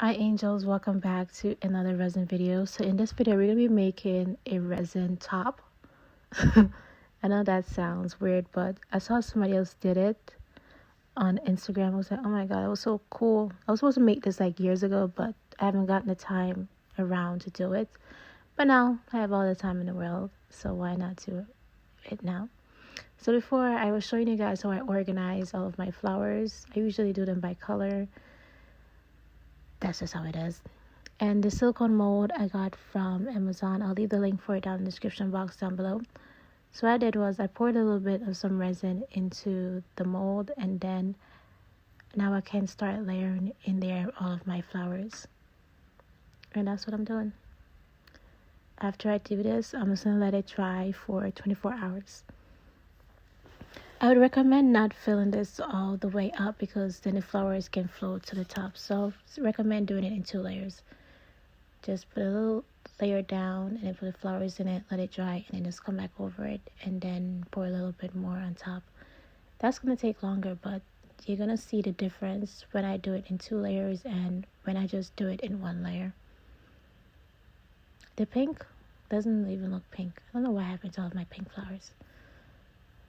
Hi angels, welcome back to another resin video. So in this video we're going to be making a resin top. I know that sounds weird, but I saw somebody else did it on Instagram. I was like, oh my god, that was so cool. I was supposed to make this like years ago, but I haven't gotten the time around to do it. But now I have all the time in the world, so why not do it now? So before, I was showing you guys how I organize all of my flowers. I usually do them by color. That's just how it is. And the silicone mold I got from Amazon. I'll leave the link for it down in the description box down below. So what I did was I poured a little bit of some resin into the mold, and then now I can start layering in there all of my flowers. And that's what I'm doing. After I do this, I'm just going to let it dry for 24 hours. I would recommend not filling this all the way up because then the flowers can float to the top. So recommend doing it in 2 layers. Just put a little layer down and then put the flowers in it, let it dry, and then just come back over it and then pour a little bit more on top. That's going to take longer, but you're going to see the difference when I do it in 2 layers and when I just do it in 1 layer. The pink doesn't even look pink. I don't know what happened to all of my pink flowers.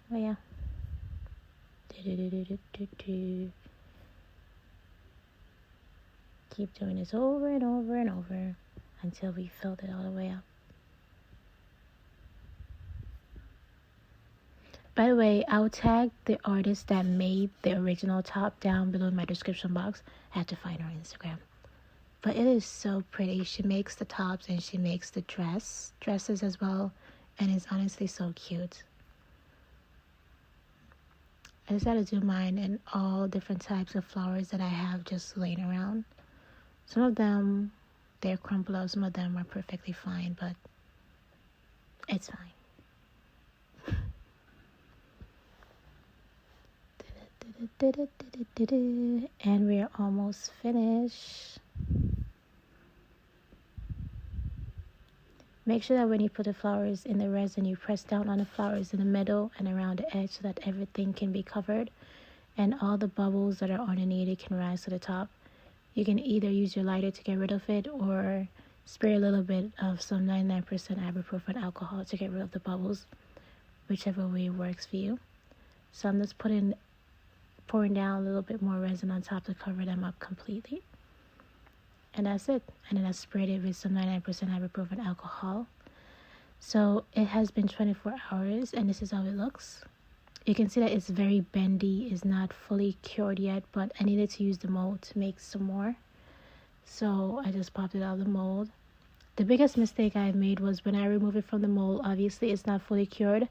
But yeah. Keep doing this over and over and over until we filled it all the way up. By the way, I'll tag the artist that made the original top down below in my description box. I have to find her on Instagram. But it is so pretty. She makes the tops and she makes the dresses as well. And it's honestly so cute. I decided to do mine in all different types of flowers that I have just laying around. Some of them, they're crumpled up. Some of them are perfectly fine, but it's fine. And we're almost finished. Make sure that when you put the flowers in the resin, you press down on the flowers in the middle and around the edge so that everything can be covered and all the bubbles that are underneath it can rise to the top. You can either use your lighter to get rid of it or spray a little bit of some 99% ibuprofen alcohol to get rid of the bubbles, whichever way works for you. So I'm just pouring down a little bit more resin on top to cover them up completely. And that's it. And then I sprayed it with some 99% ibuprofen alcohol. So it has been 24 hours and this is how it looks. You can see that it's very bendy. It's not fully cured yet, but I needed to use the mold to make some more. So I just popped it out of the mold. The biggest mistake I made was when I removed it from the mold, obviously it's not fully cured.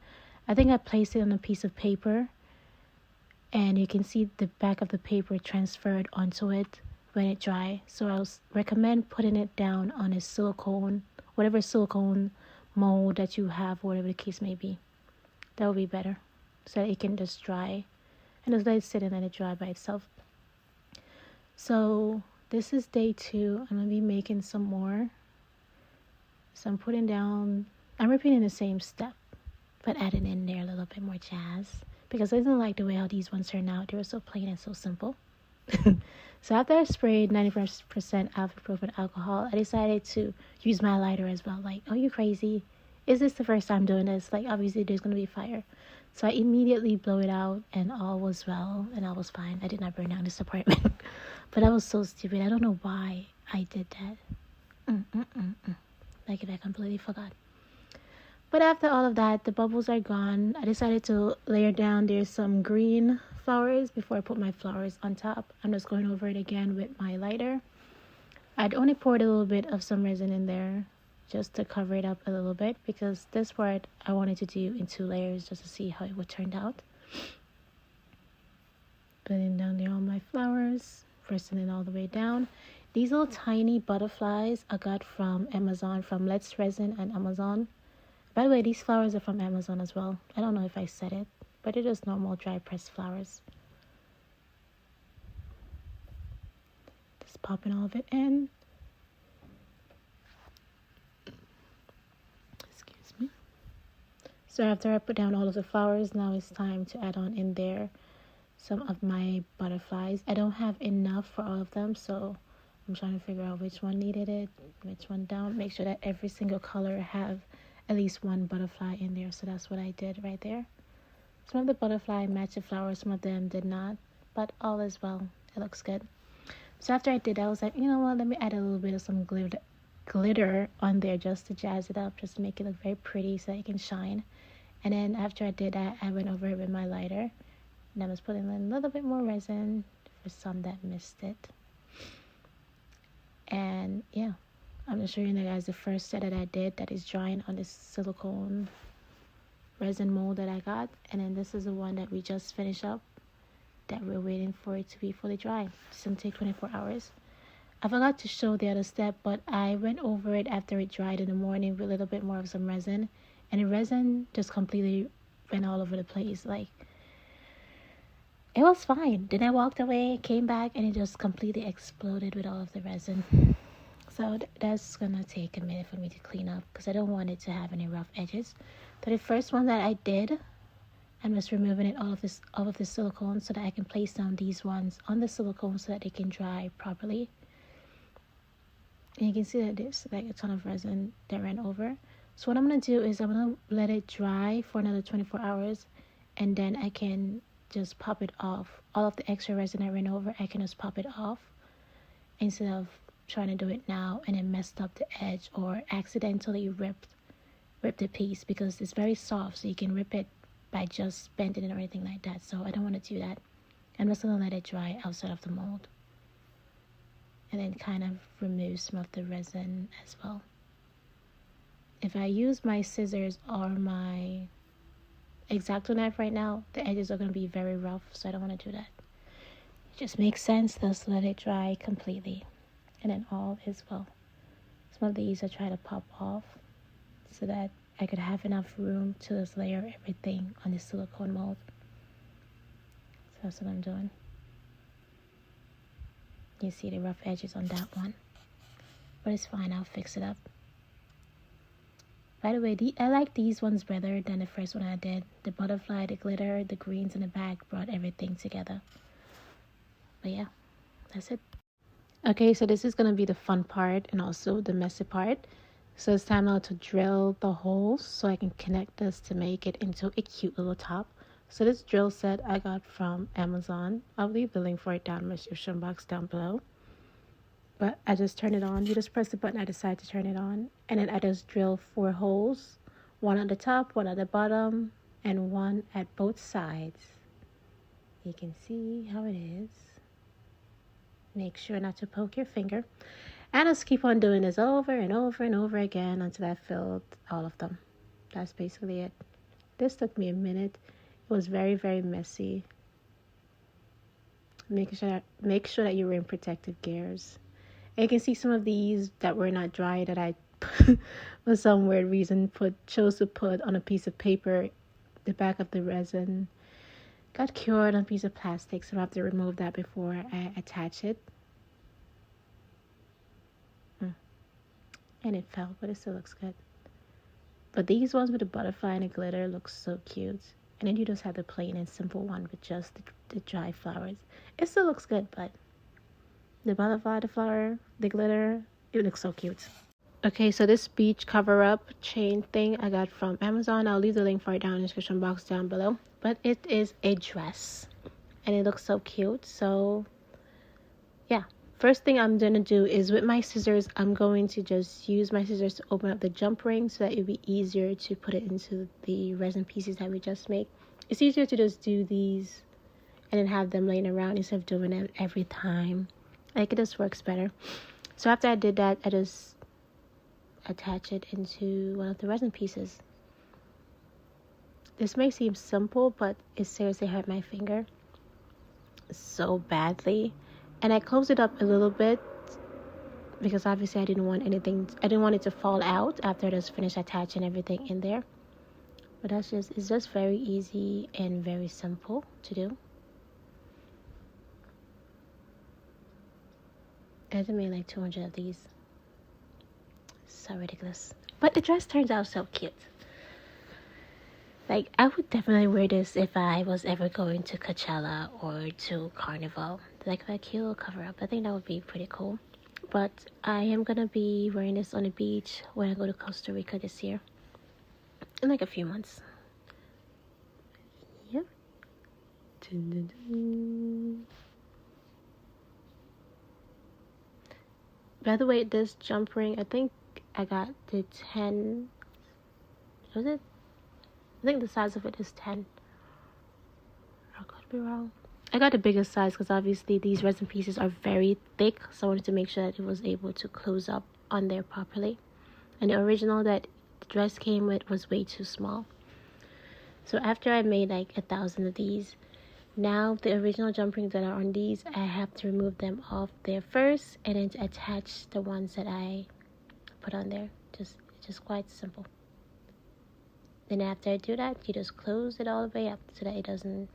I think I placed it on a piece of paper and you can see the back of the paper transferred onto it when it dry. So I recommend putting it down on a silicone, whatever silicone mold that you have, whatever the case may be. That would be better, so that it can just dry and just let it sit and let it dry by itself. So this is day 2. I'm gonna be making some more. So I'm repeating the same step, but adding in there a little bit more jazz because I didn't like the way how these ones turned out. They were so plain and so simple. So after I sprayed 95% ibuprofen alcohol, I decided to use my lighter as well. Like, are you crazy? Is this the first time doing this? Like, obviously there's going to be fire. So I immediately blow it out and all was well and all was fine. I did not burn down this apartment. But I was so stupid. I don't know why I did that. Like if I completely forgot. But after all of that, the bubbles are gone. I decided to layer down there's some green flowers before I put my flowers on top. I'm just going over it again with my lighter. I'd only poured a little bit of some resin in there just to cover it up a little bit because this part I wanted to do in 2 layers just to see how it would turn out. Putting down there all my flowers, pressing it all the way down. These little tiny butterflies I got from Amazon, from Let's Resin and Amazon. By the way, these flowers are from Amazon as well. I don't know if I said it, but they're just normal dry pressed flowers. Just popping all of it in. Excuse me. So after I put down all of the flowers, now it's time to add on in there some of my butterflies. I don't have enough for all of them, so I'm trying to figure out which one needed it, which one don't. Make sure that every single color have at least one butterfly in there. So that's what I did right there. Some of the butterfly matched the flowers, some of them did not, but all is well. It looks good. So after I did that, I was like, you know what, let me add a little bit of some glitter on there just to jazz it up, just to make it look very pretty so that it can shine. And then after I did that, I went over it with my lighter, and I was putting in a little bit more resin for some that missed it. And yeah, I'm just showing you guys the first set that I did that is drying on this silicone resin mold that I got. And then this is the one that we just finished up, that we're waiting for it to be fully dry. It's gonna take 24 hours. I forgot to show the other step, but I went over it after it dried in the morning with a little bit more of some resin, and the resin just completely went all over the place. Like, it was fine. Then I walked away, came back, and it just completely exploded with all of the resin. So that's gonna take a minute for me to clean up because I don't want it to have any rough edges. So the first one that I did, I'm just removing it all of the silicone so that I can place down these ones on the silicone so that they can dry properly. And you can see that there's like a ton of resin that ran over. So what I'm gonna do is I'm gonna let it dry for another 24 hours, and then I can just pop it off. All of the extra resin that ran over, I can just pop it off instead of trying to do it now and then messed up the edge or accidentally ripped the piece, because it's very soft, so you can rip it by just bending it or anything like that. So I don't want to do that. I'm just gonna let it dry outside of the mold, and then kind of remove some of the resin as well. If I use my scissors or my X-Acto knife right now, the edges are going to be very rough, so I don't want to do that. It just makes sense just to let it dry completely, and then all is well. Some of these I try to pop off so that I could have enough room to just layer everything on this silicone mold. So that's what I'm doing. You see the rough edges on that one, but it's fine, I'll fix it up. By the way, I like these ones better than the first one I did. The butterfly, the glitter, the greens in the back brought everything together. But yeah, that's it. Okay, so this is going to be the fun part and also the messy part. So it's time now to drill the holes so I can connect this to make it into a cute little top. So this drill set I got from Amazon. I'll leave the link for it down in the description box down below. But I just turn it on. You just press the button, I decide to turn it on. And then I just drill 4 holes. 1 at the top, 1 at the bottom, and 1 at both sides. You can see how it is. Make sure not to poke your finger. And just keep on doing this over and over and over again until I filled all of them. That's basically it. This took me a minute. It was very, very messy. Make sure that you're wearing protective gears. And you can see some of these that were not dry that I, for some weird reason, chose to put on a piece of paper, the back of the resin. Got cured on a piece of plastic, so I have to remove that before I attach it. And it fell, but it still looks good. But these ones with the butterfly and the glitter look so cute. And then you just have the plain and simple one with just the dry flowers. It still looks good, but the butterfly, the flower, the glitter, it looks so cute. Okay, so this beach cover-up chain thing I got from Amazon. I'll leave the link for it down in the description box down below. But it is a dress, and it looks so cute. So, yeah. First thing I'm going to do is with my scissors, I'm going to just use my scissors to open up the jump ring so that it'll be easier to put it into the resin pieces that we just made. It's easier to just do these and then have them laying around instead of doing it every time. Like, it just works better. So after I did that, I just attach it into one of the resin pieces. This may seem simple, but it seriously hurt my finger so badly. And I closed it up a little bit because obviously I didn't want it to fall out after I just finished attaching everything in there. But it's just very easy and very simple to do. I just made like 200 of these. So ridiculous. But the dress turns out so cute. Like, I would definitely wear this if I was ever going to Coachella or to Carnival. Like a cute little cover up. I think that would be pretty cool. But I am gonna be wearing this on the beach when I go to Costa Rica this year, in like a few months. Yep. By the way, this jump ring, I think I got the 10. Was it? I think the size of it is 10. I could be wrong. I got the biggest size because obviously these resin pieces are very thick, so I wanted to make sure that it was able to close up on there properly. And the original that the dress came with was way too small. So after I made like 1,000 of these, now the original jump rings that are on these, I have to remove them off there first and then to attach the ones that I put on there. Just quite simple. Then after I do that, you just close it all the way up so that it doesn't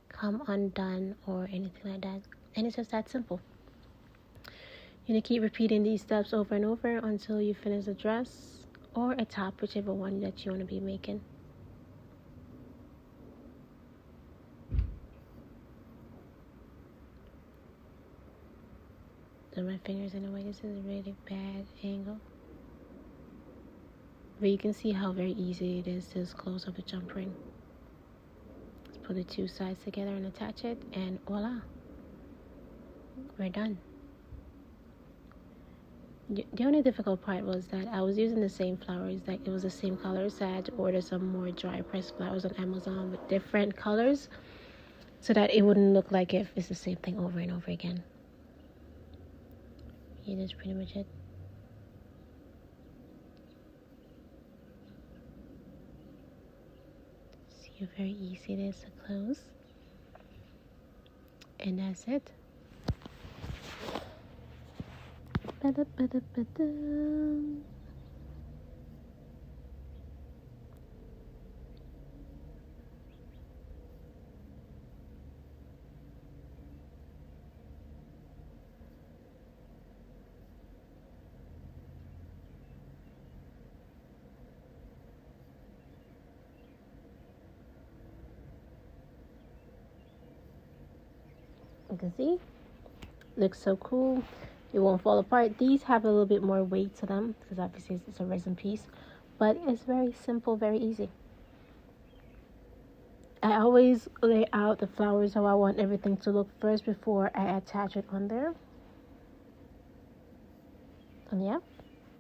come undone or anything like that. And it's just that simple. You're gonna keep repeating these steps over and over until you finish a dress or a top, whichever one that you want to be making. So my fingers in the way. This is a really bad angle. But you can see how very easy it is to just close up a jump ring. Let's put the two sides together and attach it, and voila, we're done. The only difficult part was that I was using the same flowers, like it was the same colors, so I had to order some more dry pressed flowers on Amazon with different colors so that it wouldn't look like if it's the same thing over and over again. Yeah, that's pretty much it. See how very easy it is to close. And that's it. You can see, looks so cool. It won't fall apart. These have a little bit more weight to them because obviously it's a resin piece, but it's very simple, very easy. I always lay out the flowers how I want everything to look first before I attach it on there. And yeah,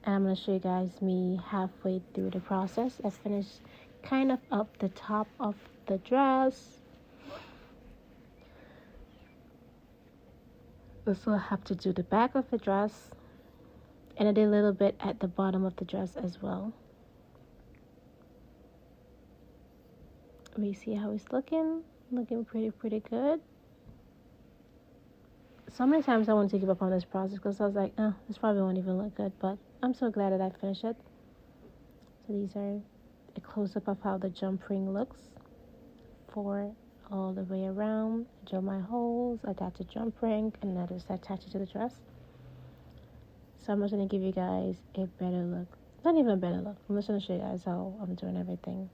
and I'm going to show you guys me halfway through the process. I finished kind of up the top of the dress. I still have to do the back of the dress, and I did a little bit at the bottom of the dress as well. We see how it's looking pretty good. So many times I wanted to give up on this process because I was like, oh, this probably won't even look good, but I'm so glad that I finished it. So these are a close-up of how the jump ring looks for all the way around. I drill my holes, attach a jump ring, and then just attach it to the dress. So I'm just going to give you guys a better look. Not even a better look. I'm just going to show you guys how I'm doing everything.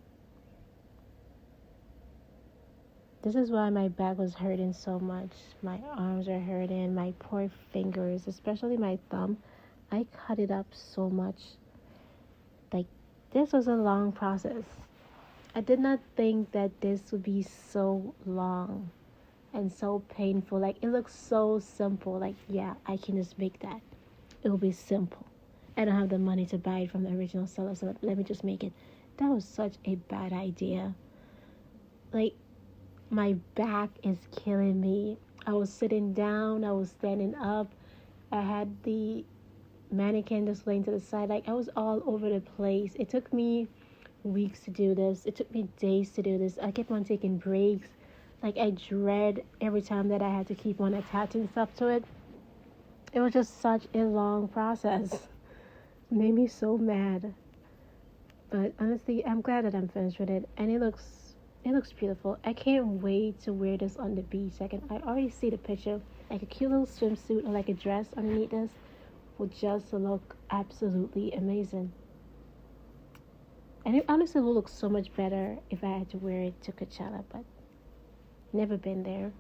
This is why my back was hurting so much. My arms are hurting, my poor fingers, especially my thumb. I cut it up so much. Like, this was a long process. I did not think that this would be so long and so painful. Like, it looks so simple. Like, yeah, I can just make that. It will be simple. I don't have the money to buy it from the original seller, so let me just make it. That was such a bad idea. Like, my back is killing me. I was sitting down, I was standing up, I had the mannequin just laying to the side. Like, I was all over the place. It took me weeks to do this. It took me days to do this. I kept on taking breaks. Like, I dread every time that I had to keep on attaching stuff to it. It was just such a long process. It made me so mad. But honestly, I'm glad that I'm finished with it, and it looks beautiful. I can't wait to wear this on the beach. I already see the picture. Like a cute little swimsuit or like a dress underneath this will just look absolutely amazing. And it honestly will look so much better if I had to wear it to Coachella, but never been there.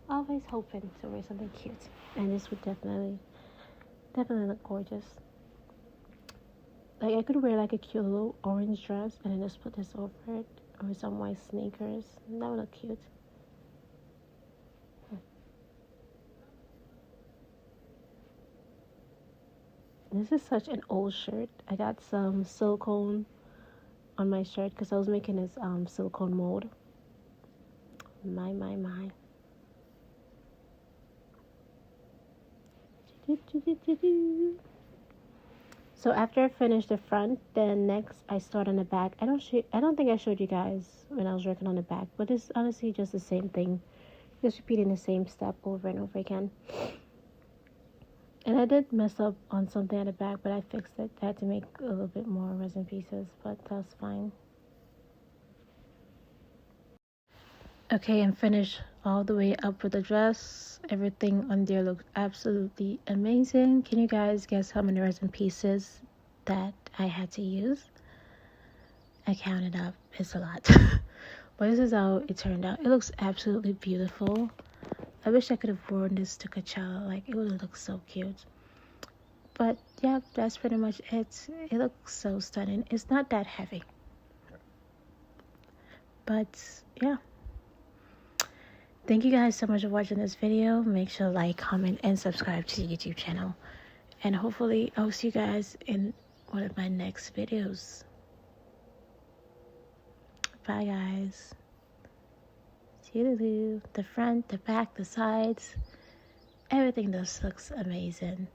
Always hoping to wear something cute. And this would definitely Definitely look gorgeous. Like I could wear like a cute little orange dress and then just put this over it, or some white sneakers. That would look cute. This is such an old shirt. I got some silicone on my shirt because I was making this silicone mold. My. So after I finished the front, then next I start on the back. I don't think I showed you guys when I was working on the back, but it's honestly just the same thing, just repeating the same step over and over again. And I did mess up on something at the back, but I fixed it. I had to make a little bit more resin pieces, but that's fine. Okay, I'm finished all the way up with the dress. Everything on there looks absolutely amazing. Can you guys guess how many resin pieces that I had to use? I counted up. It's a lot. But this is how it turned out. It looks absolutely beautiful. I wish I could have worn this to Coachella. Like, it would have looked so cute. But yeah, that's pretty much it. It looks so stunning. It's not that heavy. But yeah. Thank you guys so much for watching this video. Make sure to like, comment, and subscribe to the YouTube channel. And hopefully I'll see you guys in one of my next videos. Bye guys. Toodaloo. The front, the back, the sides. Everything just looks amazing.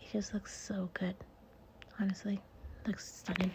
It just looks so good. Honestly. Looks stunning.